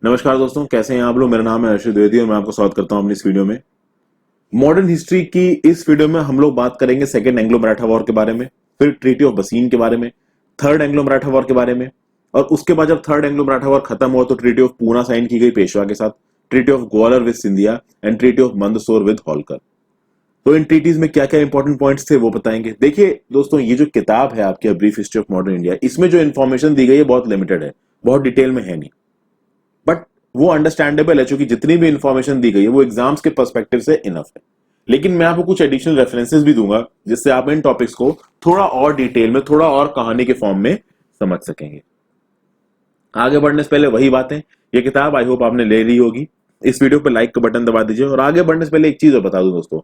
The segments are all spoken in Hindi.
नमस्कार दोस्तों, कैसे हैं आप लोग। मेरा नाम है अर्षद द्विवेदी और मैं आपको स्वागत करता हूं अपनी इस वीडियो में। मॉडर्न हिस्ट्री की इस वीडियो में हम लोग बात करेंगे सेकेंड एंग्लो मराठा वॉर के बारे में, फिर ट्रीटी ऑफ बसीन के बारे में, थर्ड एंग्लो मराठा वॉर के बारे में, और उसके बाद जब थर्ड एंग्लो मराठा वॉर खत्म हुआ तो ट्रीटी ऑफ पूना साइन की गई पेशवा के साथ, treaty of Gwalior with Scindia and treaty of Mandsaur with Holkar. तो इन ट्रीटीज में क्या क्या इंपॉर्टेंट पॉइंट्स थे वो बताएंगे। देखिए दोस्तों, ये जो किताब है आपकी brief history of modern India, इसमें जो इन्फॉर्मेशन दी गई है बहुत लिमिटेड है, बहुत डिटेल में है नहीं, बट वो अंडरस्टैंडेबल है क्योंकि जितनी भी इंफॉर्मेशन दी गई है वो एग्जाम्स के पर्सपेक्टिव से इनफ है। लेकिन मैं आपको कुछ एडिशनल रेफरेंसेस भी दूंगा जिससे आप इन टॉपिक्स को थोड़ा और डिटेल में, थोड़ा और कहानी के फॉर्म में समझ सकेंगे। आगे बढ़ने से पहले वही बातें, ये किताब आई होप आपने ले ली होगी। इस वीडियो पर लाइक का बटन दबा दीजिए। और आगे बढ़ने से पहले एक चीज और बता दूं दोस्तों,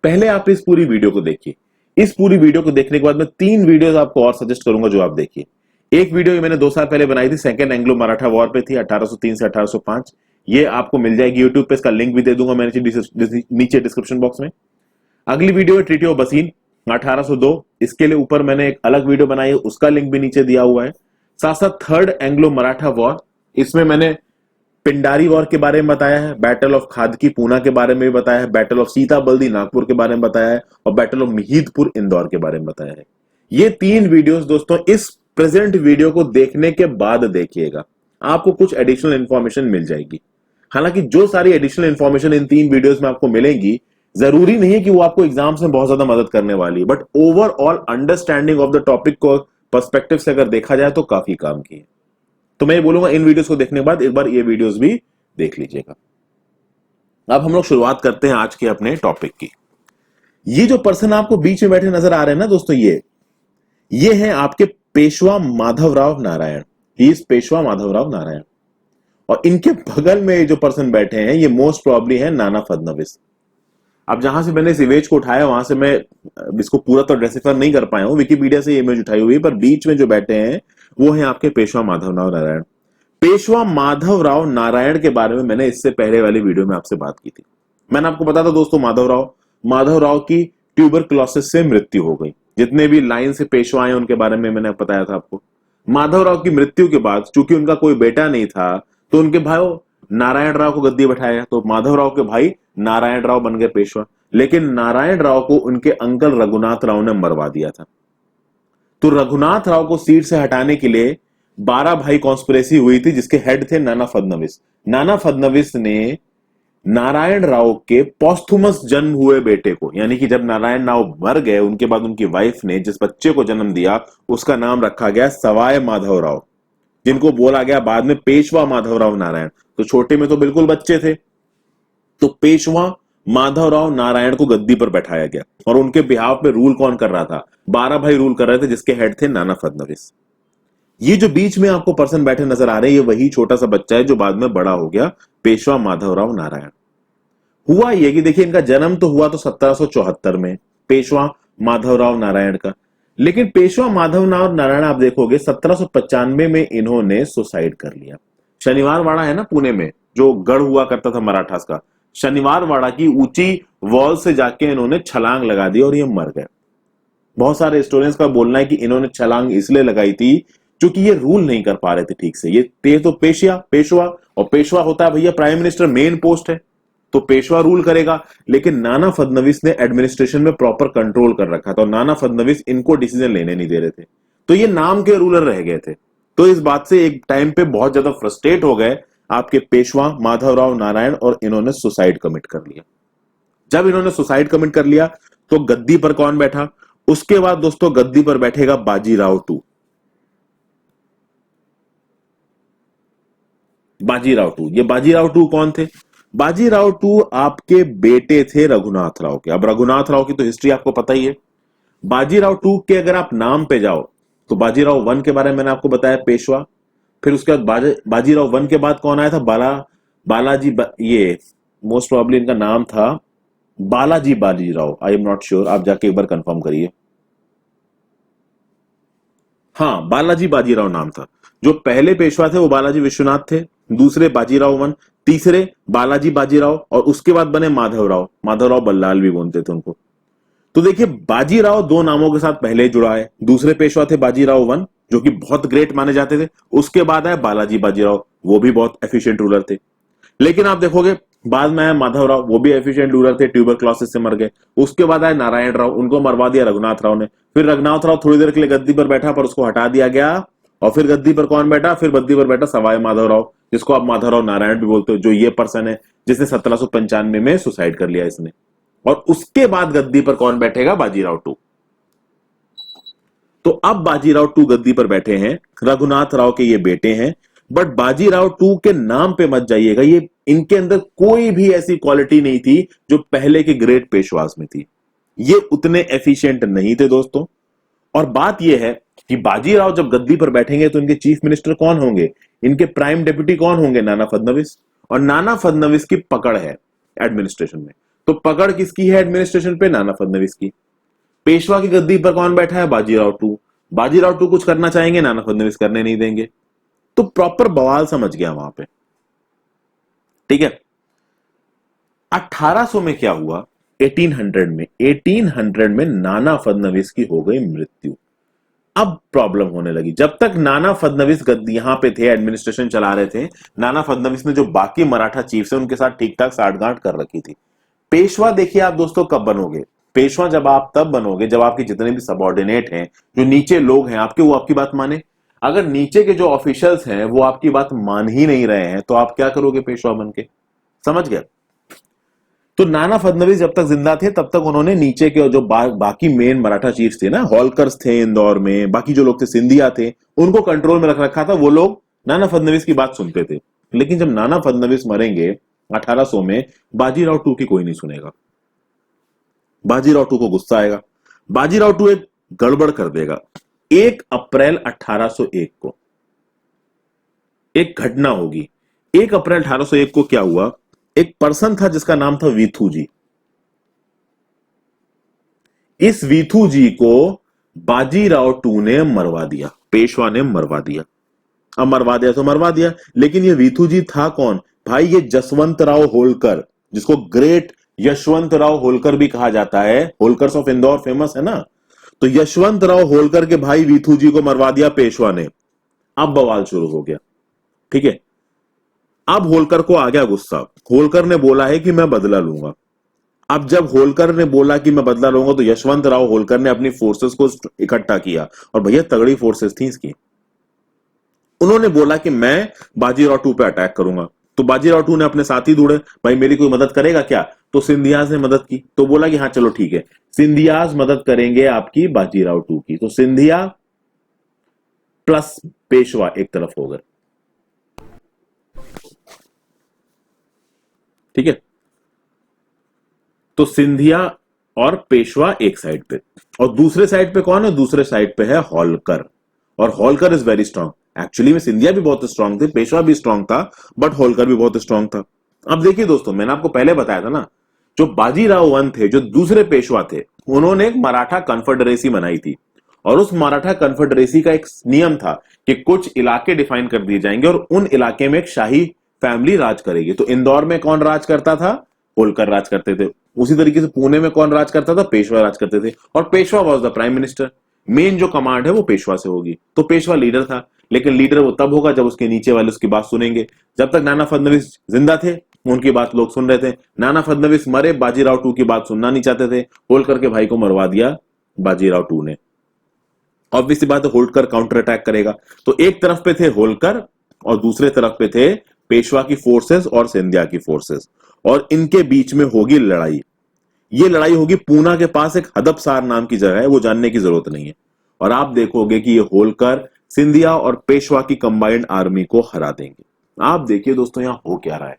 पहले आप इस पूरी वीडियो को देखिए। इस पूरी वीडियो को देखने के बाद मैं 3 वीडियोस आपको और सजेस्ट करूंगा जो आप देखिए। एक वीडियो मैंने 2 साल पहले बनाई थी, सेकंड एंग्लो मराठा वॉर पे थी, 1803 से 1805। ये आपको मिल जाएगी यूट्यूब पे, इसका लिंक भी दे दूंगा मैं नीचे डिस्क्रिप्शन बॉक्स में। अगली वीडियो है ट्रीटी ऑफ बसीन 1802, इसके लिए ऊपर मैंने एक अलग वीडियो बनाई है, उसका लिंक भी नीचे दिया हुआ है। साथ साथ थर्ड एंग्लो मराठा वॉर, इसमें मैंने पिंडारी वॉर के बारे में बताया है, बैटल ऑफ खादकी पूना के बारे में भी बताया है, बैटल ऑफ सीता बल्दी नागपुर के बारे में बताया है, और बैटल ऑफ मिहिदपुर इंदौर के बारे में बताया है। ये 3 वीडियोस दोस्तों इस प्रेजेंट वीडियो को देखने के बाद देखिएगा, आपको कुछ एडिशनल इंफॉर्मेशन मिल जाएगी। हालांकि जो सारी एडिशनल इंफॉर्मेशन इन 3 वीडियोस में आपको मिलेंगी, जरूरी नहीं है कि वो आपको एग्जाम्स में बहुत ज्यादा मदद करने वाली है, but overall understanding of the topic को पर्सपेक्टिव से अगर देखा जाए तो काफी काम की है। तो मैं ये बोलूंगा इन वीडियोस को देखने के बाद एक बार ये वीडियोस भी देख लीजिएगा। अब हम लोग शुरुआत करते हैं आज के अपने टॉपिक की। ये जो पर्सन आपको बीच में बैठे नजर आ रहे हैं ना दोस्तों, ये है आपके पेशवा माधवराव नारायण। He is Peshwa Madhavrao Narayan. और इनके बगल में जो पर्सन बैठे हैं ये मोस्ट प्रॉब्ली है नाना फडणवीस। अब जहां से मैंने इस इमेज को उठाया वहां से मैं इसको पूरा तो डेसिफर नहीं कर पाया हूं, विकिपीडिया से ये इमेज उठाई हुई है, पर बीच में जो बैठे हैं वो है आपके पेशवा माधवराव नारायण। पेशवा माधवराव नारायण के बारे में मैंने इससे पहले वाली वीडियो में आपसे बात की थी। मैंने आपको बताया था दोस्तों, माधवराव की ट्यूबरक्लोसिस से मृत्यु हो गई। जितने भी लाइन से पेशवा आए उनके बारे में मैंने बताया था आपको। माधवराव की मृत्यु के बाद चूंकि उनका कोई बेटा नहीं था तो उनके भाई नारायण राव को गद्दी बैठाया, तो माधवराव के भाई नारायण राव बन गए पेशवा। लेकिन नारायण राव को उनके अंकल रघुनाथ राव ने मरवा दिया था। तो रघुनाथ राव को सीट से हटाने के लिए 12 भाई कॉन्स्पिरेसी हुई थी जिसके हेड थे नाना फडणवीस। नाना फडणवीस ने नारायण राव के पोस्थुमस जन्म हुए बेटे को, यानी कि जब नारायण राव मर गए उनके बाद उनकी वाइफ ने जिस बच्चे को जन्म दिया उसका नाम रखा गया सवाई माधवराव, जिनको बोला गया बाद में पेशवा माधवराव नारायण। तो छोटे में तो बिल्कुल बच्चे थे, तो पेशवा माधवराव नारायण को गद्दी पर बैठाया गया। और उनके बिहाव पे रूल कौन कर रहा था? 12 भाई रूल कर रहे थे जिसके हेड थे नाना फडणवीस। ये जो बीच में आपको पर्सन बैठे नजर आ रहे हैं ये वही छोटा सा बच्चा है जो बाद में बड़ा हो गया, पेशवा माधवराव नारायण। हुआ ये कि देखिए, इनका जन्म तो हुआ तो 1774 में पेशवा माधवराव नारायण का, लेकिन पेशवा माधवराव नारायण आप देखोगे 1795 में इन्होंने सुसाइड कर लिया। शनिवार वाड़ा है ना पुणे में, जो गढ़ हुआ करता था मराठास का, शनिवार वाड़ा की ऊंची वॉल से जाके इन्होंने छलांग लगा दी और ये मर गए। बहुत सारे हिस्टोरियंस का बोलना है कि इन्होंने छलांग इसलिए लगाई थी क्योंकि ये रूल नहीं कर पा रहे थे ठीक से। ये तो पेशवा, और पेशवा होता है भैया प्राइम मिनिस्टर, मेन पोस्ट है, तो पेशवा रूल करेगा। लेकिन नाना फडणवीस ने एडमिनिस्ट्रेशन में प्रॉपर कंट्रोल कर रखा था और नाना फडणवीस इनको डिसीजन लेने नहीं दे रहे थे, तो ये नाम के रूलर रह गए थे। तो इस बात से एक टाइम पे बहुत ज्यादा फ्रस्ट्रेट हो गए आपके पेशवा माधवराव नारायण और इन्होंने सुसाइड कमिट कर लिया। जब इन्होंने सुसाइड कमिट कर लिया तो गद्दी पर कौन बैठा? उसके बाद दोस्तों गद्दी पर बैठेगा बाजीराव टू। ये बाजीराव टू कौन थे? बाजीराव टू आपके बेटे थे रघुनाथ राव के। अब रघुनाथ राव की तो हिस्ट्री आपको पता ही है। बाजीराव टू के अगर आप नाम पे जाओ तो बाजीराव वन के बारे में मैंने आपको बताया, पेशवा। फिर उसके बाद बाजीराव वन के बाद कौन आया था? ये मोस्ट प्रोबेबली इनका नाम था Balaji Bajirao, I am not sure, आप जाके एक बार कंफर्म करिए। हाँ, बालाजी बाजीराव नाम था। जो पहले पेशवा थे वो बालाजी विश्वनाथ थे, दूसरे बाजीराव वन, तीसरे बालाजी बाजीराव, और उसके बाद बने माधवराव बल्लाल भी बोलते थे उनको। तो देखिए, बाजीराव 2 नामों के साथ पहले जुड़ा है। दूसरे पेशवा थे बाजीराव वन जो कि बहुत ग्रेट माने जाते थे, उसके बाद है बालाजी बाजीराव। वो भी बहुत एफिशिएंट रूलर थे। लेकिन आप देखोगे बाद में आया माधवराव, वो भी एफिशिएंट रूलर थे, ट्यूबरक्लोसिस से मर गए। उसके बाद आए नारायण राव, उनको मरवा दिया रघुनाथ राव ने। फिर रघुनाथ राव थोड़ी देर के लिए गद्दी पर बैठा, पर उसको हटा दिया गया। और फिर गद्दी पर कौन बैठा? फिर गद्दी पर बैठा सवाई माधवराव, जिसको आप माधवराव नारायण भी बोलते हो, जो ये पर्सन है जिसने 1795 में सुसाइड कर लिया इसने। और उसके बाद गद्दी पर कौन बैठेगा? बाजीराव टू। तो अब बाजीराव टू गद्दी पर बैठे हैं, रघुनाथ राव के ये बेटे हैं। बट बाजीराव टू के नाम पे मत जाइएगा, ये इनके अंदर कोई भी ऐसी क्वालिटी नहीं थी जो पहले के ग्रेट पेशवास में थी। ये उतने एफिशिएंट नहीं थे दोस्तों। और बात यह है कि बाजीराव जब गद्दी पर बैठेंगे तो इनके चीफ मिनिस्टर कौन होंगे? इनके प्राइम डेप्यूटी कौन होंगे? नाना फडणवीस। और नाना फडणवीस की पकड़ है एडमिनिस्ट्रेशन में। तो पकड़ किसकी है एडमिनिस्ट्रेशन पे? नाना फडणवीस की। पेशवा की गद्दी पर कौन बैठा है? बाजीराव टू। बाजीराव टू कुछ करना चाहेंगे, नाना फडणवीस करने नहीं देंगे। तो प्रॉपर बवाल समझ गया वहां पे, ठीक है। 1800 में क्या हुआ? 1800 में नाना फडणवीस की हो गई मृत्यु। अब प्रॉब्लम होने लगी। जब तक नाना फडणवीस यहां पे थे, एडमिनिस्ट्रेशन चला रहे थे, नाना फडणवीस ने जो बाकी मराठा चीफ्स है उनके साथ ठीक ठाक साठगांठ कर रखी थी। पेशवा देखिए आप दोस्तों कब बनोगे? पेशवा जब आप तब बनोगे जब आपके जितने भी सबॉर्डिनेट हैं, जो नीचे लोग हैं आपके, वो आपकी बात माने। अगर नीचे के जो ऑफिशियल्स हैं वो आपकी बात मान ही नहीं रहे हैं तो आप क्या करोगे पेशवा बन के? समझ गए? तो नाना फडणवीस जब तक जिंदा थे तब तक उन्होंने नीचे के जो बाकी मेन मराठा चीफ्स थे ना, होलकर्स थे इंदौर में, बाकी जो लोग थे सिंधिया थे, उनको कंट्रोल में रख रखा था। वो लोग नाना फडणवीस की बात सुनते थे। लेकिन जब नाना फडणवीस मरेंगे 1800 में, बाजीराव टू की कोई नहीं सुनेगा। बाजीराव टू को गुस्सा आएगा। बाजीराव टू एक गड़बड़ कर देगा। 1 अप्रैल 1801 को एक घटना होगी। 1 अप्रैल 1801 को क्या हुआ? एक पर्सन था जिसका नाम था वीथू जी। इस वीथू जी को बाजीराव टू ने मरवा दिया, पेशवा ने मरवा दिया। अब मरवा दिया तो मरवा दिया, लेकिन ये वीथू जी था कौन? भाई ये जसवंत राव होलकर, जिसको ग्रेट यशवंत राव होलकर भी कहा जाता है, होलकर्स ऑफ इंदौर फेमस है ना। तो यशवंत राव होलकर के भाई वीथू जी को मरवा दिया पेशवा ने। अब बवाल शुरू हो गया, ठीक है। अब होलकर को आ गया गुस्सा। होलकर ने बोला है कि मैं बदला लूंगा। अब जब होलकर ने बोला कि मैं बदला लूंगा तो यशवंत राव होलकर ने अपनी फोर्सेस को इकट्ठा किया, और भैया तगड़ी फोर्सेस थी इसकी। उन्होंने बोला कि मैं बाजीराव टू पे अटैक करूंगा। तो बाजीराव टू ने अपने साथी ढूंढे, भाई मेरी कोई मदद करेगा क्या? तो सिंधियाज ने मदद की। तो बोला कि हाँ चलो ठीक है, सिंधियाज मदद करेंगे आपकी बाजीराव टू की। तो सिंधिया प्लस पेशवा एक तरफ हो गए, ठीक है। तो सिंधिया और पेशवा एक साइड पे, और दूसरे साइड पे कौन है? दूसरे साइड पे है होलकर। और Holkar is very strong. Actually में सिंधिया भी बहुत स्ट्रांग थे, पेशवा भी स्ट्रांग था, बट होलकर भी बहुत स्ट्रांग था। अब देखिए दोस्तों, मैंने आपको पहले बताया था ना, जो बाजीराव वन थे, जो दूसरे पेशवा थे, उन्होंने एक मराठा कन्फेडरेसी बनाई थी। और उस मराठा कन्फेडरेसी का एक नियम था कि कुछ इलाके डिफाइन कर दिए जाएंगे और उन इलाके में एक शाही फैमिली राज करेगी। तो इंदौर में कौन राज करता था? होलकर राज करते थे। उसी तरीके से पुणे में कौन राज करता था? पेशवा राज करते थे। और Peshwa was the prime minister. Main जो कमांड है वो पेशवा से होगी। तो पेशवा लीडर था, लेकिन लीडर वो तब होगा जब उसके नीचे वाले उसकी बात सुनेंगे। जब तक नाना फडणवीस जिंदा थे उनकी बात लोग सुन रहे थे। नाना फडणवीस मरे, बाजीराव टू की बात सुनना नहीं चाहते थे। होलकर के भाई को मरवा दिया बाजीराव टू ने। ऑब्वियसली बात है, होलकर काउंटर अटैक करेगा। तो एक तरफ पे थे होलकर और दूसरे तरफ पे थे पेशवा की फोर्सेस और सिंधिया की फोर्सेस, और इनके बीच में होगी लड़ाई। ये लड़ाई होगी पूना के पास, एक हदपसार नाम की जगह है, वो जानने की जरूरत नहीं है। और आप देखोगे कि ये होलकर सिंधिया और पेशवा की कंबाइंड आर्मी को हरा देंगे। आप देखिए दोस्तों, यहां हो क्या रहा है?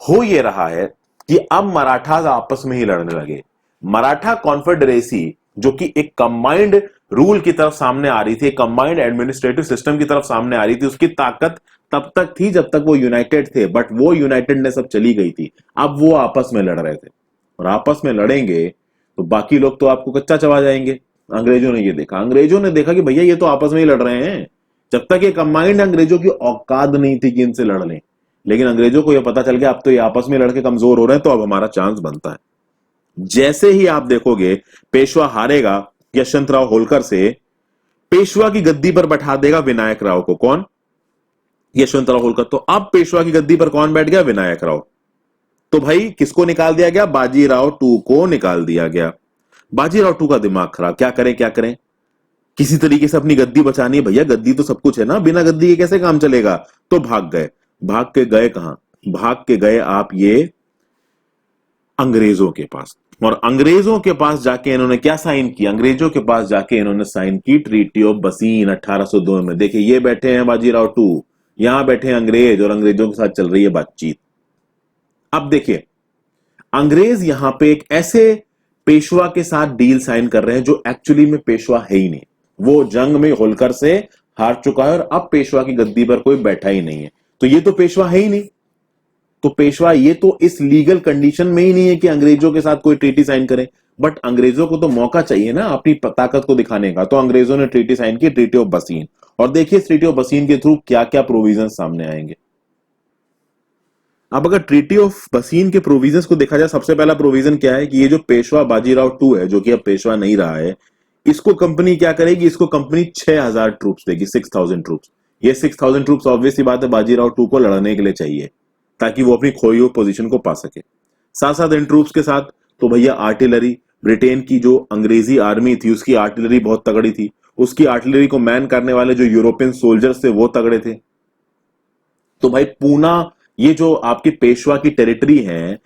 हो ये रहा है कि अब मराठास आपस में ही लड़ने लगे। मराठा कॉन्फेडरेसी जो कि एक कंबाइंड रूल की तरफ सामने आ रही थी, कंबाइंड एडमिनिस्ट्रेटिव सिस्टम की तरफ सामने आ रही थी, उसकी ताकत तब तक थी जब तक वो यूनाइटेड थे, बट वो यूनाइटेडनेस अब चली गई थी। अब वो आपस में लड़ रहे थे, और आपस में लड़ेंगे तो बाकी लोग तो आपको कच्चा चबा जाएंगे। अंग्रेजों ने ये देखा, अंग्रेजों ने देखा कि भैया ये तो आपस में ही लड़ रहे हैं। जब तक ये कंबाइंड, अंग्रेजों की औकात नहीं थी कि इनसे लड़ लें, लेकिन अंग्रेजों को यह पता चल गया अब तो ये आपस में लड़के कमजोर हो रहे हैं, तो अब हमारा चांस बनता है। जैसे ही आप देखोगे पेशवा हारेगा यशवंतराव होलकर से, पेशवा की गद्दी पर बैठा देगा विनायक राव को। कौन? यशवंतराव होलकर। तो अब पेशवा की गद्दी पर कौन बैठ गया? विनायक राव। तो भाई किसको निकाल दिया गया? बाजीराव टू को निकाल दिया गया। बाजीराव टू का दिमाग खराब, क्या करें क्या करें, किसी तरीके से अपनी गद्दी बचानी है। भैया गद्दी तो सब कुछ है ना, बिना गद्दी के कैसे काम चलेगा? तो भाग गए। भाग के गए कहां? भाग के गए आप ये अंग्रेजों के पास। और अंग्रेजों के पास जाके इन्होंने क्या साइन किया? अंग्रेजों के पास जाके इन्होंने साइन की ट्रीटी ऑफ बसीन 1802 में। देखिए ये बैठे हैं बाजीराव टू, यहां बैठे हैं अंग्रेज, और अंग्रेजों के साथ चल रही है बातचीत। अब देखिए अंग्रेज यहां पे एक ऐसे पेशवा के साथ डील साइन कर रहे हैं जो एक्चुअली में पेशवा है ही नहीं। वो जंग में होलकर से हार चुका है और अब पेशवा की गद्दी पर कोई बैठा ही नहीं है। तो ये तो पेशवा है ही नहीं। तो पेशवा ये तो इस लीगल कंडीशन में ही नहीं है कि अंग्रेजों के साथ कोई ट्रीटी साइन करे। बट अंग्रेजों को तो मौका चाहिए ना अपनी ताकत को दिखाने का। तो अंग्रेजों ने ट्रीटी साइन की, ट्रीटी ऑफ बसीन। और देखिए ट्रीटी ऑफ बसीन के थ्रू क्या क्या प्रोविजन सामने आएंगे। अब अगर ट्रीटी ऑफ बसीन के प्रोविजंस को देखा जाए, सबसे पहला प्रोविजन क्या है कि ये जो पेशवा बाजीराव टू है, जो कि अब पेशवा नहीं रहा है, इसको कंपनी क्या करेगी? इसको कंपनी 6000 ट्रूप्स देगी, 6000 ट्रूप्स। ये 6000 ट्रूप्स ऑब्वियस सी बात है बाजीराव टू को लड़ने के लिए चाहिए, ताकि वो अपनी खोई हुई पोजीशन को पा सके। साथ साथ इन ट्रूप्स के साथ तो भैया आर्टिलरी, ब्रिटेन की जो अंग्रेजी आर्मी थी उसकी आर्टिलरी बहुत तगड़ी थी। उसकी आर्टिलरी को मैन करने वाले जो यूरोपियन सोल्जर्स थे वो तगड़े थे। तो भाई पूना, ये जो आपकी पेशवा की टेरिटरी है,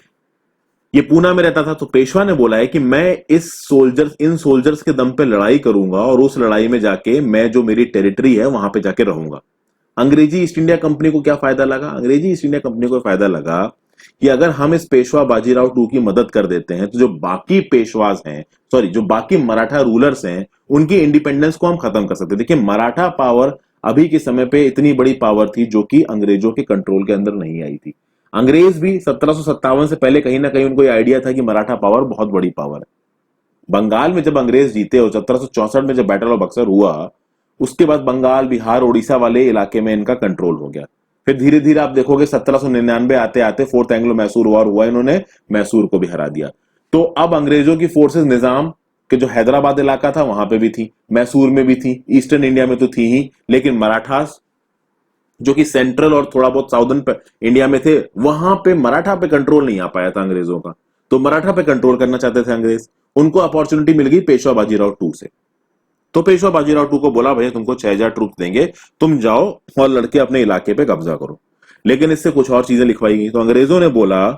ये पूना में रहता था। तो पेशवा ने बोला है कि मैं इन सोल्जर्स के दम पे लड़ाई करूंगा और उस लड़ाई में जाके मैं जो मेरी टेरिटरी है वहां पे जाके रहूंगा। अंग्रेजी ईस्ट इंडिया कंपनी को क्या फायदा लगा? अंग्रेजी ईस्ट इंडिया कंपनी को फायदा लगा कि अगर हम इस पेशवा बाजीराव टू की मदद कर देते हैं तो जो बाकी पेशवाज हैं, सॉरी जो बाकी मराठा रूलर्स हैं, उनकी इंडिपेंडेंस को हम खत्म कर सकते हैं। देखिए मराठा पावर अभी के समय पे इतनी बड़ी पावर थी जो कि अंग्रेजों के कंट्रोल के अंदर नहीं आई थी। अंग्रेज भी 1757 से पहले कहीं ना कहीं उनको आइडिया था कि मराठा पावर बहुत बड़ी पावर है। बंगाल में जब अंग्रेज जीते और 1764 में जब बैटल ऑफ बक्सर हुआ, उसके बाद बंगाल, बिहार, उड़ीसा वाले इलाके में इनका कंट्रोल हो गया। फिर धीरे धीरे आप देखोगे 1799 आते आते फोर्थ एंग्लो मैसूर वॉर हुआ, इन्होंने मैसूर को भी हरा दिया। तो अब अंग्रेजों की फोर्सेस निजाम के जो हैदराबाद इलाका था वहां पे भी थी, मैसूर में भी थी, ईस्टर्न इंडिया में तो थी ही, लेकिन मराठास जो कि सेंट्रल और थोड़ा बहुत साउदर्न इंडिया में थे, वहां पे मराठा पे कंट्रोल नहीं आ पाया था अंग्रेजों का। तो मराठा पे कंट्रोल करना चाहते थे अंग्रेज। उनको अपॉर्चुनिटी मिल गई पेशवा बाजीराव टू से। तो पेशवा बाजीराव टू को बोला भैया तुमको 6000 ट्रूप देंगे, तुम जाओ और लड़के अपने इलाके पे कब्जा करो। लेकिन इससे कुछ और चीजें लिखवाई गई। तो अंग्रेजों ने बोला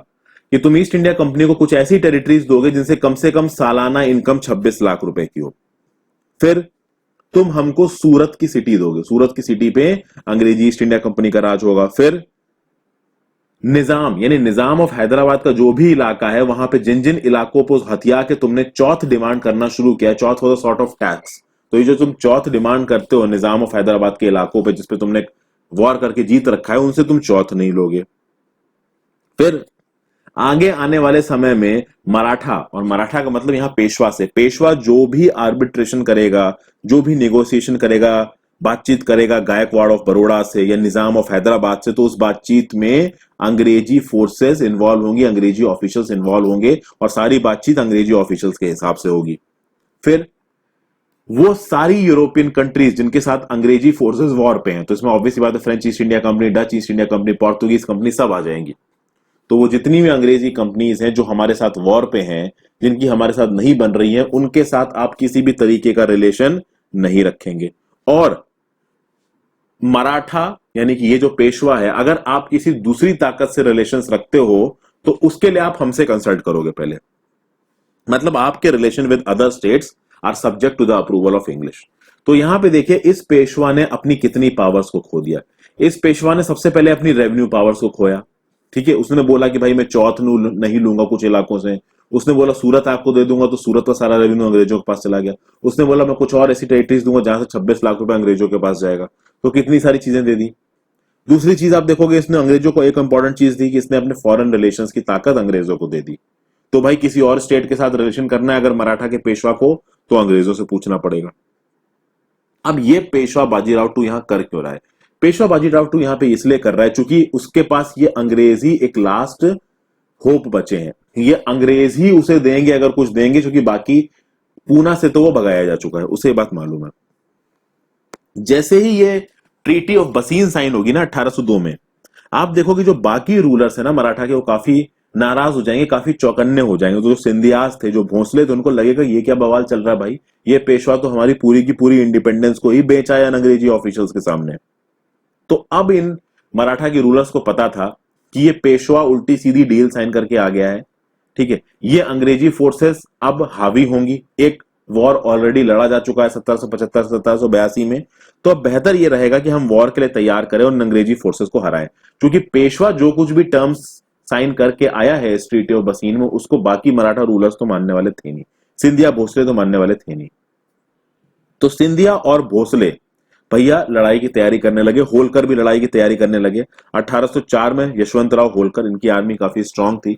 कि तुम ईस्ट इंडिया कंपनी को कुछ ऐसी टेरिटरीज दोगे जिनसे कम से कम सालाना इनकम 26 लाख रुपए की हो। फिर तुम हमको सूरत की सिटी दोगे, सूरत की सिटी पे अंग्रेजी ईस्ट इंडिया कंपनी का राज होगा। फिर निजाम यानी निजाम ऑफ हैदराबाद का जो भी इलाका है वहां पे जिन जिन इलाकों को हथिया के तुमने चौथ डिमांड करना शुरू किया, chauth was a sort of tax. तो ये जो तुम चौथ डिमांड करते हो निजाम ऑफ हैदराबाद के इलाकों पे जिसपे तुमने वॉर करके जीत रखा है, उनसे तुम चौथ नहीं लोगे। फिर आगे आने वाले समय में मराठा, और मराठा का मतलब यहां पेशवा से, पेशवा जो भी आर्बिट्रेशन करेगा, जो भी नेगोशिएशन करेगा, बातचीत करेगा गायकवाड़ ऑफ बड़ौदा से या निजाम ऑफ हैदराबाद से, तो उस बातचीत में अंग्रेजी फोर्सेस इन्वॉल्व होंगी, अंग्रेजी ऑफिशियल्स इन्वॉल्व होंगे और सारी बातचीत अंग्रेजी ऑफिशियल्स के हिसाब से होगी। फिर वो सारी यूरोपियन कंट्रीज जिनके साथ अंग्रेजी फोर्सेस वॉर पे हैं, तो इसमें ऑब्वियसली बात है French east India company, Dutch east India company, Portuguese company सब आ जाएंगी। तो वो जितनी भी अंग्रेजी कंपनीज हैं जो हमारे साथ वॉर पे हैं, जिनकी हमारे साथ नहीं बन रही हैं, उनके साथ आप किसी भी तरीके का रिलेशन नहीं रखेंगे। और मराठा यानी कि ये जो पेशवा है, अगर आप किसी दूसरी ताकत से रिलेशंस रखते हो तो उसके लिए आप हमसे कंसल्ट करोगे पहले। मतलब आपके relation with other states are subject to the approval of English. तो यहां पे देखिए इस पेशवा ने अपनी कितनी पावर्स को खो दिया। इस पेशवा ने सबसे पहले अपनी रेवेन्यू पावर्स को खोया। ठीक है, उसने बोला कि भाई मैं चौथ नहीं लूंगा कुछ इलाकों से। उसने बोला सूरत आपको दे दूंगा, तो सूरत का सारा रेवेन्यू अंग्रेजों के पास चला गया। उसने बोला मैं कुछ और ऐसी टेरिटरीज दूंगा जहां से 26 लाख रुपए अंग्रेजों के पास जाएगा। तो कितनी सारी चीजें दे दी। दूसरी चीज आप देखोगे, इसने अंग्रेजों को एक इंपॉर्टेंट चीज दी कि इसने अपने फॉरेन रिलेशंस की ताकत अंग्रेजों को दे दी। तो भाई किसी और स्टेट के साथ रिलेशन करना है अगर मराठा के पेशवा को, तो अंग्रेजों से पूछना पड़ेगा। अब ये पेशवा बाजीराव टू यहां कर क्यों रहा है? पेशवा बाजीराव टू यहां पे इसलिए कर रहा है क्योंकि उसके पास ये अंग्रेजी एक लास्ट होप बचे हैं। ये अंग्रेज ही उसे देंगे अगर कुछ देंगे, क्योंकि बाकी पूना से तो वो भगाया जा चुका है, उसे बात मालूम है। जैसे ही ये ट्रीटी ऑफ बसीन साइन होगी ना 1802 में, आप देखोगे जो बाकी रूलर्स है ना मराठा के, वो काफी नाराज हो जाएंगे, काफी चौकन्ने हो जाएंगे। तो जो सिंधियास थे, जो भोसले थे, उनको लगेगा ये क्या बवाल चल रहा है भाई, ये पेशवा तो हमारी पूरी की पूरी इंडिपेंडेंस को ही बेचा है अंग्रेजी ऑफिशियल्स के सामने। तो अब इन मराठा के रूलर्स को पता था कि ये पेशवा उल्टी सीधी डील साइन करके आ गया है, ठीक है, ये अंग्रेजी फोर्सेस अब हावी होंगी, एक वॉर ऑलरेडी लड़ा जा चुका है 1775 1782 में, तो अब बेहतर ये रहेगा कि हम वॉर के लिए तैयार करें और अंग्रेजी फोर्सेस को हराएं। क्योंकि पेशवा जो कुछ भी टर्म्स साइन करके आया है इस ट्रीटी ऑफ बसीन में, उसको बाकी मराठा रूलर्स तो मानने वाले थे नहीं, सिंधिया भोसले तो मानने वाले थे नहीं। तो सिंधिया और भोसले भैया लड़ाई की तैयारी करने लगे, होलकर भी लड़ाई की तैयारी करने लगे। 1804 में यशवंतराव होलकर, इनकी आर्मी काफी स्ट्रांग थी।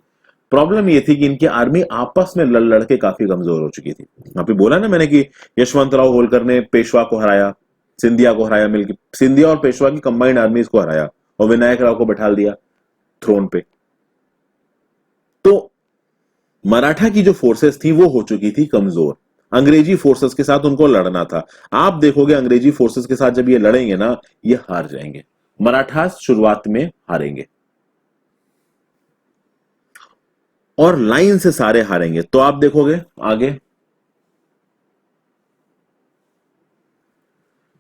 प्रॉब्लम ये थी कि इनकी आर्मी आपस में लड़ लड़ के काफी कमजोर हो चुकी थी। अभी बोला ना मैंने कि यशवंतराव होलकर ने पेशवा को हराया, सिंधिया को हराया, मिलकर सिंधिया और पेशवा की कंबाइंड आर्मीज को हराया और विनायक राव को बैठा दिया थ्रोन पे। तो मराठा की जो फोर्सेस थी वो हो चुकी थी कमजोर, अंग्रेजी फोर्सेस के साथ उनको लड़ना था। आप देखोगे अंग्रेजी फोर्सेस के साथ जब ये लड़ेंगे ना, ये हार जाएंगे, मराठा शुरुआत में हारेंगे और लाइन से सारे हारेंगे। तो आप देखोगे आगे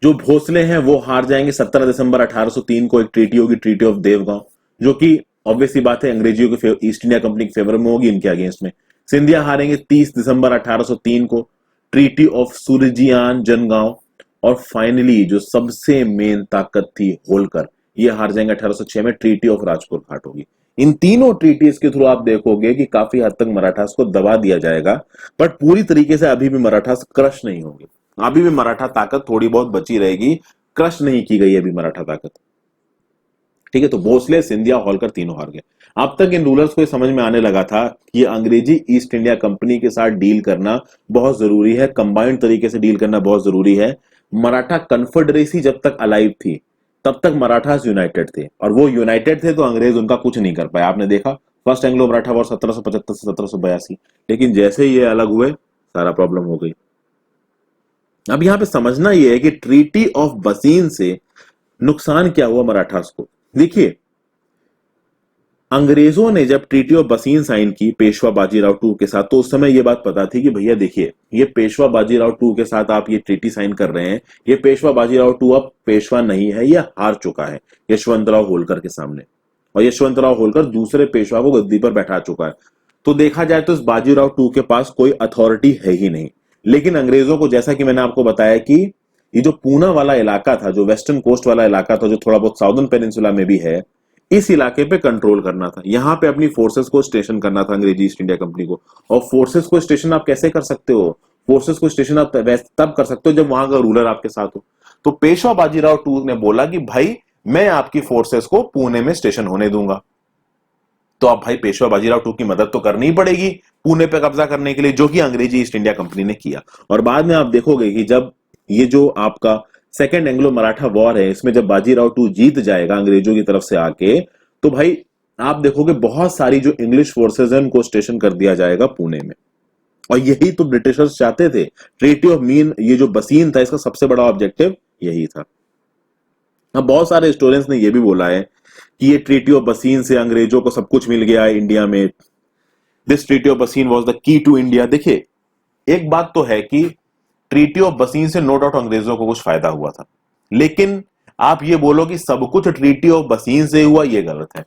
जो भोसले हैं वो हार जाएंगे। 17 दिसंबर 1803 को एक ट्रीटी होगी, ट्रीटी ऑफ देवगांव, जो कि ऑब्वियसली बात है अंग्रेजियों के ईस्ट इंडिया कंपनी के फेवर में होगी, इनके अगेंस्ट में। सिंधिया हारेंगे 30 दिसंबर 1803 को, ट्रीटी ऑफ सुरजियान जनगांव। और फाइनली जो सबसे मेन ताकत थी होलकर, ये हार जाएंगे 1806 में, ट्रीटी ऑफ राजपुर घाट होगी। इन तीनों ट्रीटीज के थ्रू आप देखोगे कि काफी हद तक मराठास को दबा दिया जाएगा, बट पूरी तरीके से अभी भी मराठास क्रश नहीं होंगे, अभी भी मराठा ताकत थोड़ी बहुत बची रहेगी, क्रश नहीं की गई अभी मराठा ताकत, ठीक है। तो भोसले, सिंधिया, होलकर तीनों हार गए। अब तक इन रूलर्स को समझ में आने लगा था कि अंग्रेजी ईस्ट इंडिया कंपनी के साथ डील करना बहुत जरूरी है, कंबाइंड तरीके से डील करना बहुत जरूरी है। मराठा कन्फेडरेसी जब तक अलाइव थी तब तक मराठास यूनाइटेड थे, और वो यूनाइटेड थे तो अंग्रेज उनका कुछ नहीं कर पाया। आपने देखा फर्स्ट एंग्लो मराठा वॉर 1775 से 1782, लेकिन जैसे ही ये अलग हुए सारा प्रॉब्लम हो गई। अब यहां पे समझना यह है कि ट्रीटी ऑफ बसीन से नुकसान क्या हुआ मराठास को। देखिए, अंग्रेजों ने जब ट्रीटी ऑफ बसीन साइन की पेशवा बाजीराव टू के साथ, तो उस समय यह बात पता थी कि भैया देखिए, ये पेशवा बाजीराव टू के साथ आप ये ट्रीटी साइन कर रहे हैं, ये पेशवा बाजीराव टू अब पेशवा नहीं है, ये हार चुका है यशवंतराव होलकर के सामने, और यशवंतराव होलकर दूसरे पेशवा को गद्दी पर बैठा चुका है। तो देखा जाए तो इस बाजीराव टू के पास कोई अथॉरिटी है ही नहीं। लेकिन अंग्रेजों को, जैसा कि मैंने आपको बताया कि ये जो पूना वाला इलाका था, जो वेस्टर्न कोस्ट वाला इलाका था, जो थोड़ा बहुत साउदर्न पेनिनसुला में भी है, इस इलाके पे कंट्रोल करना था, यहां पे अपनी फोर्सेस को स्टेशन करना था अंग्रेजी ईस्ट इंडिया कंपनी को। और फोर्सेस को स्टेशन आप कैसे कर सकते हो? फोर्सेस को स्टेशन आप तब कर सकते हो जब वहां का रूलर आपके साथ हो। तो पेशवा बाजीराव टू ने बोला कि भाई मैं आपकी फोर्सेस को पुणे में स्टेशन होने दूंगा। तो अब भाई पेशवा बाजीराव टू की मदद तो करनी ही पड़ेगी पुणे पे कब्जा करने के लिए, जो कि अंग्रेजी ईस्ट इंडिया कंपनी ने किया। और बाद में आप देखोगे कि जब ये जो आपका सेकेंड एंग्लो मराठा वॉर है, इसमें जब बाजीराव टू जीत जाएगा अंग्रेजों की तरफ से आके, तो भाई आप देखोगे बहुत सारी जो इंग्लिश फोर्सेस हैं उनको स्टेशन कर दिया जाएगा पुणे में। और यही तो ब्रिटिशर्स चाहते थे। ट्रीटी ऑफ मीन, ये जो बसीन था, इसका सबसे बड़ा ऑब्जेक्टिव यही था। अब बहुत सारे हिस्टोरियंस ने यह भी बोला है कि ये ट्रीटी ऑफ बसीन से अंग्रेजों को सब कुछ मिल गया है इंडिया में, this treaty of Bassein was the key to India. देखिए, एक बात तो है कि ट्रीटी ऑफ बसीन से नो डाउट अंग्रेजों को कुछ फायदा हुआ था, लेकिन आप ये बोलो कि सब कुछ ट्रीटी ऑफ बसीन से हुआ, ये गलत है।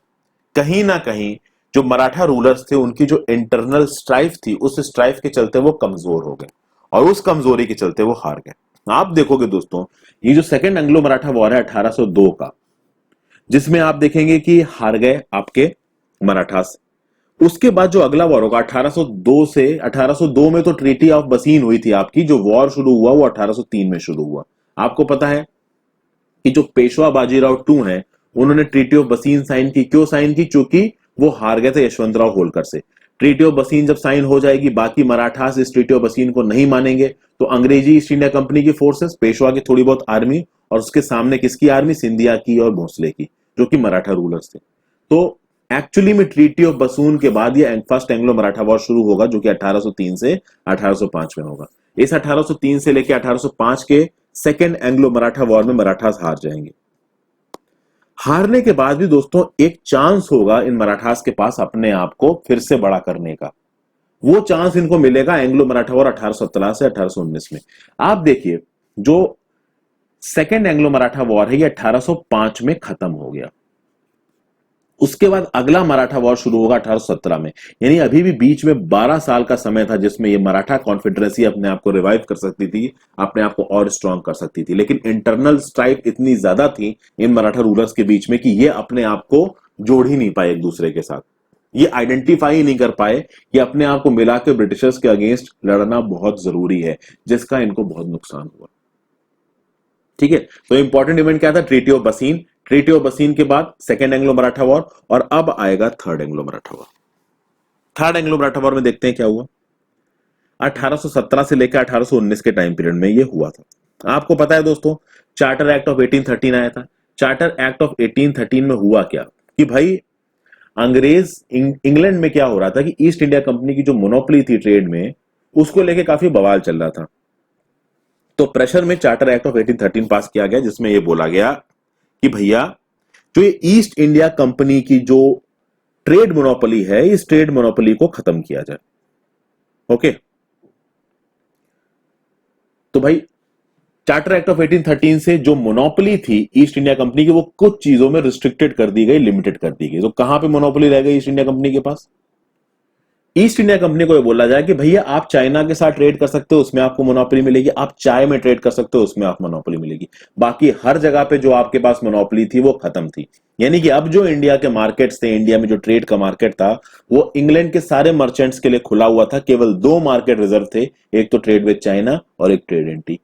कहीं ना कहीं जो मराठा रूलर्स थे, उनकी जो इंटरनल स्ट्राइफ थी, उस स्ट्राइफ के चलते वो कमजोर हो गए, और उस कमजोरी के चलते वो हार गए। आप देखोगे दोस्तों, ये जो सेकेंड एंग्लो मराठा वॉर है 1802 का, जिसमें आप देखेंगे कि हार गए आपके मराठास। उसके बाद जो अगला वॉर होगा 1802 से, 1802 में तो ट्रीटी ऑफ बसीन हुई थी आपकी, जो वॉर शुरू हुआ वो 1803 में शुरू हुआ। आपको पता है कि जो पेशवा बाजीराव टू हैं, उन्होंने ट्रीटी ऑफ बसीन साइन की। क्यों साइन की? क्योंकि वो हार गए थे यशवंतराव होलकर से। ट्रीटी ऑफ बसीन जब साइन हो जाएगी, बाकी मराठास इस ट्रीटी ऑफ बसीन को नहीं मानेंगे, तो अंग्रेजी ईस्ट इंडिया कंपनी की फोर्सेस, पेशवा की थोड़ी बहुत आर्मी, और उसके सामने किसकी आर्मी? सिंधिया की और भोसले की, जो कि मराठा रूलर्स थे। तो एक्चुअली में ट्रीटी ऑफ बसून के बाद ये फर्स्ट एंग्लो मराठा वॉर शुरू होगा, जो कि 1803 से 1805 में होगा। इस 1803 से लेकर 1805 के सेकेंड एंग्लो मराठा वॉर में मराठास हार जाएंगे। हारने के बाद भी दोस्तों एक चांस होगा इन मराठास के पास अपने आप को फिर से बड़ा करने का। वो चांस इनको मिलेगा एंग्लो मराठा वॉर 1817 से 1819 में। आप देखिए, जो सेकेंड एंग्लो मराठा वॉर है ये 1805 में खत्म हो गया। उसके बाद अगला मराठा वॉर शुरू होगा 1817 में। यानी अभी भी बीच में 12 साल का समय था जिसमें ये मराठा कॉन्फेडरेसी अपने आप को रिवाइव कर सकती थी, अपने आप को और स्ट्रांग कर सकती थी। लेकिन इंटरनल स्ट्राइफ इतनी ज्यादा थी इन मराठा रूलर्स के बीच में कि ये अपने आप को जोड़ ही नहीं पाए एक दूसरे के साथ, ये आइडेंटिफाई ही नहीं कर पाए कि अपने आप को मिला के ब्रिटिशर्स के अगेंस्ट लड़ना बहुत जरूरी है, जिसका इनको बहुत नुकसान हुआ। ठीक है, तो इंपॉर्टेंट इवेंट क्या था? ट्रीटी ऑफ बसीन। ट्रीटी ऑफ बसीन के बाद सेकेंड एंग्लो मराठा वॉर और अब आएगा third Anglo Maratha war. Third Anglo Maratha war में देखते हैं क्या हुआ। 1817 से लेकर 1819 के टाइम पीरियड में ये हुआ था। आपको पता है दोस्तों, चार्टर एक्ट ऑफ 1813 आया था। चार्टर एक्ट ऑफ 1813 में हुआ क्या कि भाई अंग्रेज इंग्लैंड में क्या हो रहा था कि ईस्ट इंडिया कंपनी की जो मोनोपोली थी ट्रेड में, उसको लेके काफी बवाल चल रहा था। तो प्रेशर में चार्टर एक्ट ऑफ 1813 पास किया गया जिसमें यह बोला गया कि भैया जो ये ईस्ट इंडिया कंपनी की जो ट्रेड मोनोपोली है, इस ट्रेड मोनोपोली को खत्म किया जाए। ओके, तो भाई चार्टर एक्ट ऑफ 1813 से जो मोनोपोली थी ईस्ट इंडिया कंपनी की वो कुछ चीजों में रिस्ट्रिक्टेड कर दी गई, लिमिटेड कर दी गई। तो कहां पे मोनोपोली रह गई ईस्ट इंडिया कंपनी के पास? ईस्ट इंडिया कंपनी को ये बोला जाए कि भैया आप चाइना के साथ ट्रेड कर सकते हो, उसमें आपको मोनोपोली मिलेगी। आप चाय में ट्रेड कर सकते हो, उसमें आपको मोनोपोली मिलेगी। बाकी हर जगह पे जो आपके पास मोनोपोली थी वो खत्म थी। यानी कि अब जो इंडिया के मार्केट्स थे, इंडिया में जो ट्रेड का मार्केट था वो इंग्लैंड के सारे मर्चेंट्स के लिए खुला हुआ था। केवल दो मार्केट रिजर्व थे, एक तो ट्रेड विद चाइना और एक ट्रेड इन टी।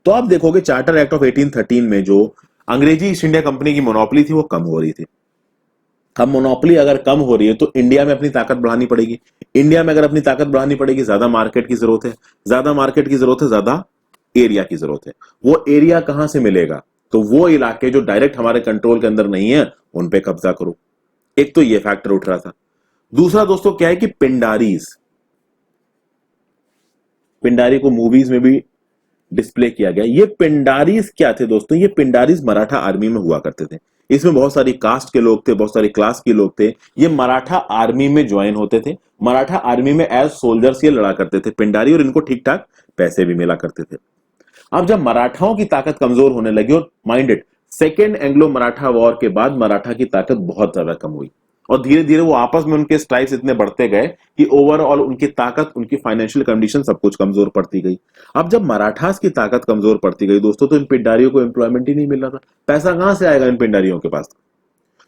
तो आप देखोगे चार्टर एक्ट ऑफ 1813 में जो अंग्रेजी ईस्ट इंडिया कंपनी की मोनोपोली थी वो कम हो रही थी। अब मोनोपोली अगर कम हो रही है तो इंडिया में अपनी ताकत बढ़ानी पड़ेगी। इंडिया में अगर अपनी ताकत बढ़ानी पड़ेगी, ज्यादा मार्केट की जरूरत है। ज्यादा मार्केट की जरूरत है, ज्यादा एरिया की जरूरत है। वो एरिया कहां से मिलेगा? तो वो इलाके जो डायरेक्ट हमारे कंट्रोल के अंदर नहीं है उन पे कब्जा करो। एक तो ये फैक्टर उठ रहा था। दूसरा दोस्तों क्या है कि पिंडारीज, पिंडारी को मूवीज में भी डिस्प्ले किया गया। ये पिंडारीज क्या थे दोस्तों? ये पिंडारीज मराठा आर्मी में हुआ करते थे। इसमें बहुत सारी कास्ट के लोग थे, बहुत सारी क्लास के लोग थे। ये मराठा आर्मी में ज्वाइन होते थे। मराठा आर्मी में एज सोल्जर्स ये लड़ा करते थे पिंडारी, और इनको ठीक ठाक पैसे भी मिला करते थे। अब जब मराठाओं की ताकत कमजोर होने लगी, और minded second Anglo Maratha war के बाद मराठा की ताकत बहुत ज्यादा कम हुई और धीरे धीरे वो आपस में उनके स्ट्राइक्स इतने बढ़ते गए कि ओवरऑल उनकी ताकत, उनकी फाइनेंशियल कंडीशन सब कुछ कमजोर पड़ती गई। अब जब मराठास की ताकत कमजोर पड़ती गई दोस्तों, तो इन पिंडारियों को एम्प्लॉयमेंट ही नहीं मिल रहा था। पैसा कहां से आएगा इन पिंडारियों के पास?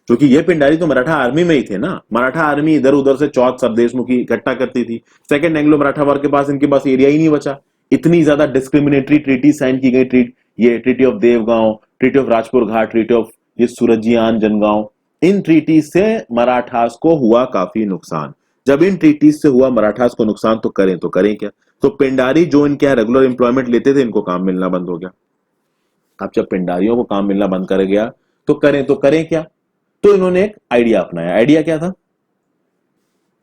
क्योंकि ये पिंडारी तो मराठा आर्मी में ही थे ना। मराठा आर्मी इधर उधर से चौथ सरदेशमुखी इकट्ठा करती थी। सेकंड एंग्लो मराठा वॉर के पास इनके पास एरिया ही नहीं बचा। इतनी ज्यादा डिस्क्रिमिनेटरी ट्रीटी साइन की गई, ये treaty of Devgaon, treaty of Rajpur Ghat, treaty of ये सूरजियान जनगांव, इन ट्रीटी से मराठास को हुआ काफी नुकसान। जब इन ट्रीटीज से हुआ मराठास को नुकसान तो करें क्या? तो पिंडारी जो इनके रेगुलर एम्प्लॉयमेंट लेते थे, इनको काम मिलना बंद हो गया। अब जब पिंडारियों को काम मिलना बंद कर गया तो करें क्या? तो इन्होंने एक आइडिया अपनाया। आइडिया क्या था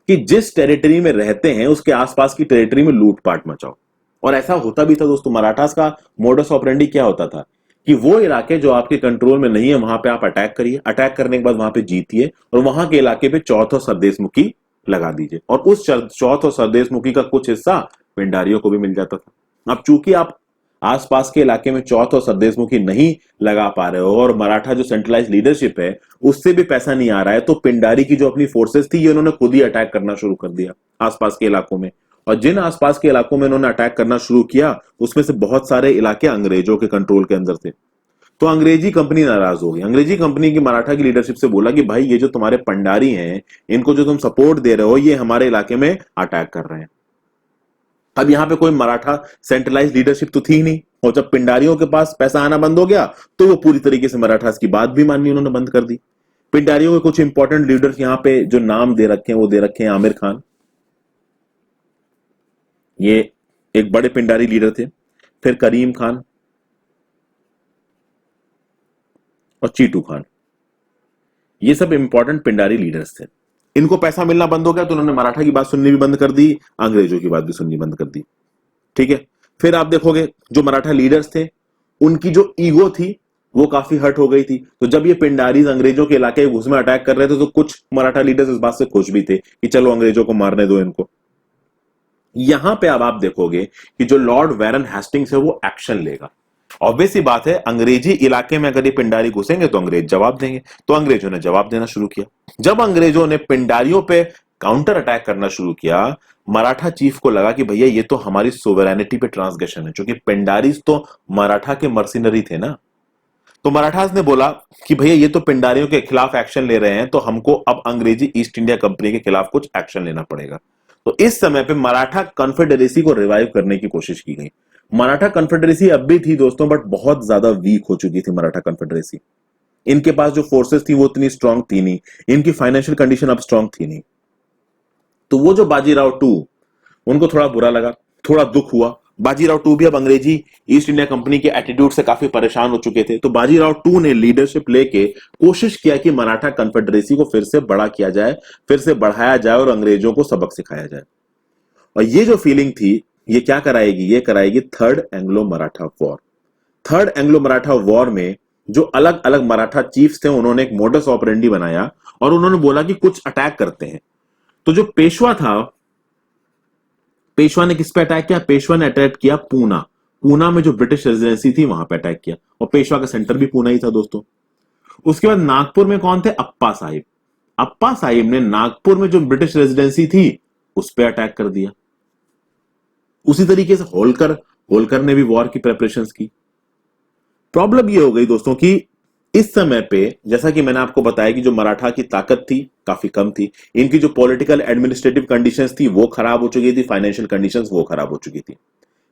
कि जिस टेरिटरी में रहते हैं उसके आसपास की टेरिटरी में लूटपाट मचाओ। और ऐसा होता भी था दोस्तों। मराठास का मोडस ऑपरेंडी क्या होता था कि वो इलाके जो आपके कंट्रोल में नहीं है वहां पे आप अटैक करिए, अटैक करने के बाद वहां पे जीतिए और वहां के इलाके पे चौथ और सरदेशमुखी लगा दीजिए, और उस चौथ और सरदेशमुखी का कुछ हिस्सा पिंडारियों को भी मिल जाता था। अब चूंकि आप आसपास के इलाके में चौथ और सरदेशमुखी नहीं लगा पा रहे हो और मराठा जो सेंट्रलाइज लीडरशिप है उससे भी पैसा नहीं आ रहा है, तो पिंडारी की जो अपनी फोर्सेस थी ये उन्होंने खुद ही अटैक करना शुरू कर दिया आसपास के इलाकों में। और जिन आसपास के इलाकों में इन्होंने अटैक करना शुरू किया उसमें से बहुत सारे इलाके अंग्रेजों के कंट्रोल के अंदर थे। तो अंग्रेजी कंपनी नाराज हो गई। अंग्रेजी कंपनी की मराठा की लीडरशिप से बोला कि भाई ये जो तुम्हारे पंडारी हैं, इनको जो तुम सपोर्ट दे रहे हो, ये हमारे इलाके में अटैक कर रहे हैं। अब यहां पे कोई मराठा सेंट्रलाइज लीडरशिप तो थी ही नहीं, और जब पिंडारियों के पास पैसा आना बंद हो गया तो वो पूरी तरीके से मराठास की बात भी माननी उन्होंने बंद कर दी। पिंडारियों के कुछ इंपॉर्टेंट लीडर्स यहां पे जो नाम दे रखे हैं वो दे रखे हैं आमिर खान, ये एक बड़े पिंडारी लीडर थे। फिर करीम खान और चीटू खान, ये सब इंपॉर्टेंट पिंडारी लीडर्स थे। इनको पैसा मिलना बंद हो गया तो उन्होंने मराठा की बात सुननी भी बंद कर दी, अंग्रेजों की बात भी सुननी बंद कर दी। ठीक है, फिर आप देखोगे जो मराठा लीडर्स थे उनकी जो ईगो थी वो काफी हर्ट हो गई थी। तो जब ये पिंडारीज अंग्रेजों के इलाके घुस में अटैक कर रहे थे तो कुछ मराठा लीडर्स इस बात से खुश भी थे कि चलो अंग्रेजों को मारने दो इनको। यहां पे अब आप देखोगे कि जो लॉर्ड वैरन हेस्टिंग्स है वो एक्शन लेगा। ऑब्वियस सी बात है, अंग्रेजी इलाके में अगर ये पिंडारी घुसेंगे तो अंग्रेज जवाब देंगे। तो अंग्रेजों ने जवाब देना शुरू किया। जब अंग्रेजों ने पिंडारियों पे काउंटर अटैक करना शुरू किया, मराठा चीफ को लगा कि भैया ये तो हमारी सोवरेनिटी पे ट्रांसग्रेशन है, क्योंकि पिंडारीज तो मराठा के मर्सिनरी थे ना। तो मराठास ने बोला कि भैया ये तो पिंडारियों के खिलाफ एक्शन ले रहे हैं, तो हमको अब अंग्रेजी ईस्ट इंडिया कंपनी के खिलाफ कुछ एक्शन लेना पड़ेगा। तो इस समय पे मराठा कॉन्फेडरेसी को रिवाइव करने की कोशिश की गई। मराठा कॉन्फेडरेसी अब भी थी दोस्तों, बट बहुत ज्यादा वीक हो चुकी थी मराठा कॉन्फेडरेसी। इनके पास जो फोर्सेस थी वो इतनी स्ट्रांग थी नहीं, इनकी फाइनेंशियल कंडीशन अब स्ट्रांग थी नहीं। तो वो जो बाजीराव टू, उनको थोड़ा बुरा लगा, थोड़ा दुख हुआ। बाजीराव टू भी अब अंग्रेजी ईस्ट इंडिया कंपनी के एटीट्यूड से काफी परेशान हो चुके थे। तो बाजीराव टू ने लीडरशिप लेके कोशिश किया कि मराठा कॉन्फेडरेसी को फिर से बड़ा किया जाए, फिर से बढ़ाया जाए और अंग्रेजों को सबक सिखाया जाए। और ये जो फीलिंग थी, ये क्या कराएगी? ये कराएगी third Anglo Maratha war. Third Anglo Maratha war में जो अलग अलग मराठा चीफ्स थे, उन्होंने एक मोडस ऑपरेंडी बनाया और उन्होंने बोला कि कुछ अटैक करते हैं। तो जो पेशवा था, पेशवा ने किस पे अटैक किया? पेशवा ने अटैक किया पूना। पूना में जो ब्रिटिश रेजिडेंसी थी वहां पे अटैक किया, और पेशवा का सेंटर भी पूना ही था दोस्तों। उसके बाद नागपुर में कौन थे? अप्पा साहिब। अप्पा साहिब ने नागपुर में जो ब्रिटिश रेजिडेंसी थी उस पे अटैक कर दिया। उसी तरीके से होलकर, होलकर ने भी वॉर की प्रेपरेशंस की। प्रॉब्लम ये हो गई दोस्तों कि इस समय पे, जैसा कि मैंने आपको बताया कि जो मराठा की ताकत थी काफी कम थी, इनकी जो पॉलिटिकल एडमिनिस्ट्रेटिव कंडीशंस थी वो खराब हो चुकी थी, फाइनेंशियल कंडीशंस वो खराब हो चुकी थी।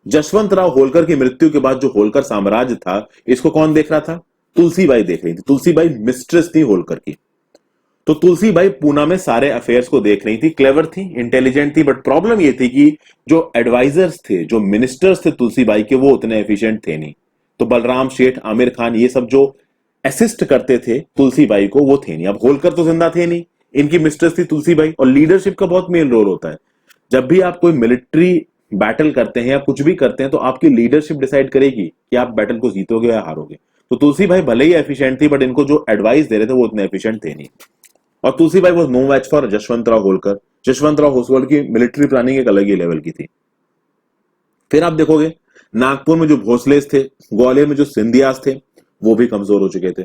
जसवंत राव होलकर की मृत्यु के बाद जो होलकर साम्राज्य था, इसको कौन देख रहा था? तुलसीबाई देख रही थी। तुलसीबाई मिस्ट्रेस थी होलकर की। तो तुलसीबाई पूना में सारे अफेयर्स को देख रही थी, क्लेवर थी, इंटेलिजेंट थी, बट प्रॉब्लम ये थी कि जो एडवाइजर्स थे, जो मिनिस्टर्स थे तुलसीबाई के, वो उतने एफिशिएंट थे नहीं। तो बलराम शेठ, आमिर खान, ये सब जो असिस्ट करते थे तुलसीबाई को, वो थे नहीं। अब होलकर तो जिंदा थे नहीं, इनकी मिस्ट्रेस थी तुलसीबाई। और लीडरशिप का बहुत मेन रोल होता है। जब भी आप कोई मिलिट्री बैटल करते हैं या कुछ भी करते हैं तो आपकी लीडरशिप डिसाइड करेगी कि आप बैटल को जीतोगे या हारोगे। तो तुलसीबाई भले ही एफिशिएंट थी, बट इनको जो एडवाइस दे रहे थे वो उतने एफिशिएंट थे नहीं। और Tulsibai was no match for Jaswantrao Holkar. Jaswantrao Holkar की मिलिट्री प्लानिंग एक अलग ही लेवल की थी। फिर आप देखोगे नागपुर में जो भोसलेस थे, ग्वालियर में जो सिंधियास थे, वो भी कमजोर हो चुके थे।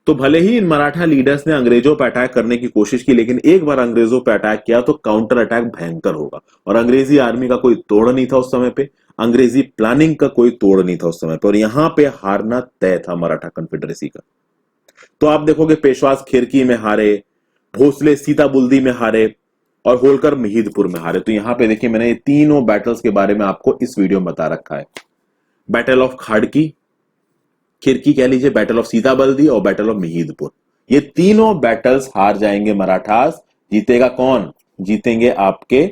तो भले ही इन मराठा लीडर्स ने अंग्रेजों पर अटैक करने की कोशिश की, लेकिन एक बार अंग्रेजों पर अटैक किया तो काउंटर अटैक भयंकर होगा। और अंग्रेजी आर्मी का कोई तोड़ नहीं था उस समय पे, अंग्रेजी प्लानिंग का कोई तोड़ नहीं था उस समय पे, और यहां पे हारना तय था मराठा कॉन्फेडरेसी का। तो आप देखोगे पेशवास खिरकी में हारे, भोसले सीताबुल्दी में हारे, और होलकर महीदपुर में हारे। तो यहां पे देखिए मैंने ये तीनों बैटल्स के बारे में आपको इस वीडियो में बता रखा है। बैटल ऑफ खाड़की, खिरकी कह लीजिए, बैटल ऑफ सीताबल्दी और बैटल ऑफ महीदपुर। ये तीनों बैटल्स हार जाएंगे मराठास। जीतेगा कौन? जीतेंगे आपके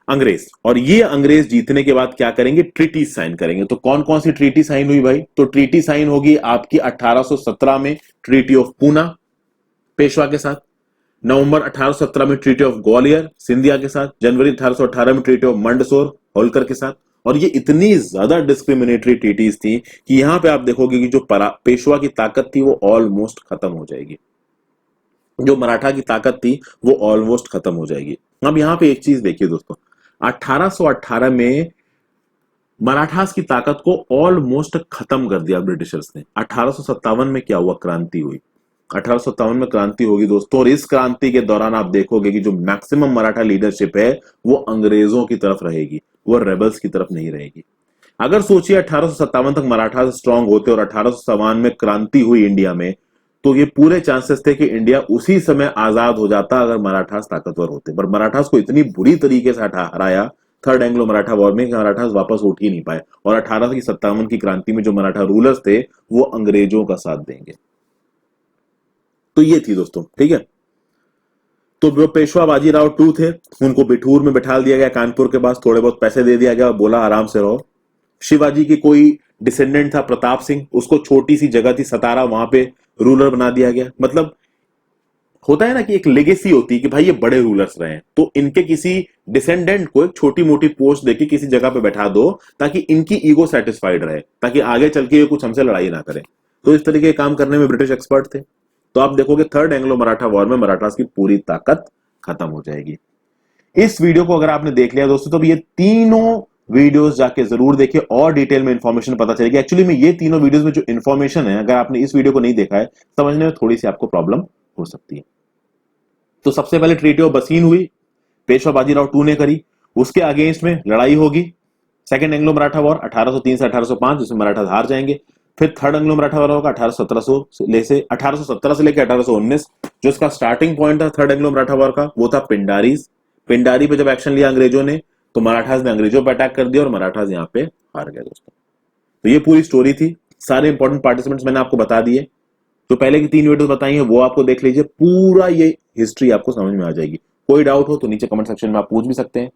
अंग्रेज। और ये अंग्रेज जीतने के बाद क्या करेंगे? ट्रीटी साइन करेंगे। तो कौन कौन सी ट्रीटी साइन हुई भाई? तो ट्रीटी साइन होगी आपकी 1817 में ट्रीटी ऑफ पूना पेशवा के साथ, नवंबर 1817 में ट्रीटी ऑफ ग्वालियर सिंधिया के साथ, जनवरी 1818 में ट्रीटी ऑफ मंडसौर होलकर के साथ। और ये इतनी ज्यादा डिस्क्रिमिनेटरी ट्रीटीज थी कि यहां पे आप देखोगे कि जो पेशवा की ताकत थी वो ऑलमोस्ट खत्म हो जाएगी, जो मराठा की ताकत थी वो ऑलमोस्ट खत्म हो जाएगी। अब यहां पे एक चीज देखिए दोस्तों, 1818 में मराठास की ताकत को ऑलमोस्ट खत्म कर दिया ब्रिटिशर्स ने। 1857 में क्या हुआ? क्रांति हुई। 1857 में क्रांति होगी दोस्तों, और इस क्रांति के दौरान आप देखोगे कि जो मैक्सिमम मराठा लीडरशिप है वो अंग्रेजों की तरफ रहेगी, वो रेबल्स की तरफ नहीं रहेगी। अगर सोचिए 1857 तक मराठा स्ट्रांग होते और 1857 में क्रांति हुई इंडिया में, तो ये पूरे चांसेस थे कि इंडिया उसी समय आजाद हो जाता अगर मराठास ताकतवर होते। पर मराठास को इतनी बुरी तरीके से हराया थर्ड एंग्लो मराठा वॉर में कि मराठास वापस उठ ही नहीं पाए, और 1857 की क्रांति में जो मराठा रूलर्स थे वो अंग्रेजों का साथ देंगे। तो ये थी दोस्तों, ठीक है। तो जो पेशवा बाजीराव टू थे उनको बिठूर में बिठा दिया गया, कानपुर के पास थोड़े बहुत पैसे दे दिया गया और बोला आराम से रहो। शिवाजी की कोई डिसेंडेंट था प्रताप सिंह, उसको छोटी सी जगह थी सतारा, वहां पे रूलर बना दिया गया। मतलब होता है ना कि एक लेगेसी होती है कि भाई ये बड़े रूलर्स रहे हैं, तो इनके किसी डिसेंडेंट को एक छोटी मोटी पोस्ट देके किसी जगह पे बैठा दो ताकि इनकी ईगो सेटिस्फाइड रहे, ताकि आगे चल के ये कुछ हमसे लड़ाई ना करें। तो इस तरीके के काम करने में ब्रिटिश एक्सपर्ट थे। तो आप देखोगे थर्ड एंग्लो मराठा वॉर में मराठास की पूरी ताकत खत्म हो जाएगी। इस वीडियो को अगर आपने देख लिया दोस्तों, तो ये तीनों वीडियोस जाके जरूर देखिए और डिटेल में इंफॉर्मेशन पता चलेगी। एक्चुअली में ये तीनों वीडियोस में जो इंफॉर्मेशन है, अगर आपने इस वीडियो को नहीं देखा है, समझने में थोड़ी सी आपको प्रॉब्लम हो सकती है। तो सबसे पहले ट्रीटी ऑफ बसीन हुई, पेशवा बाजीराव टू ने करी, उसके अगेंस्ट में लड़ाई होगी सेकंड एंग्लो मराठा वॉर 1803 से 1805, जिसमें मराठा हार जाएंगे। फिर थर्ड एंग्लो मराठा वॉर होगा 1817 से लेकर 1819। जो इसका स्टार्टिंग पॉइंट था थर्ड एंग्लो मराठा वॉर का, वो था पिंडारीज। पिंडारी पे जब एक्शन लिया अंग्रेजों ने, तो मराठास ने अंग्रेजों पर अटैक कर दिया और मराठास यहाँ पे हार गए दोस्तों। तो ये पूरी स्टोरी थी। सारे इंपॉर्टेंट पार्टिसिपेंट्स मैंने आपको बता दिए। जो पहले की 3 वीडियो बताई है वो आपको देख लीजिए, पूरा ये हिस्ट्री आपको समझ में आ जाएगी। कोई डाउट हो तो नीचे कमेंट सेक्शन में आप पूछ भी सकते हैं।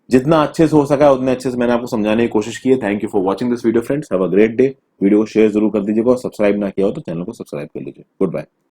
जितना अच्छे से हो सका उतने अच्छे से मैंने आपको समझाने की कोशिश की है। Thank you for watching this video friends, have a great day. Video को शेयर जरूर कर दीजिएगा और सब्सक्राइब ना किया हो तो चैनल को सब्सक्राइब कर लीजिए। Good bye.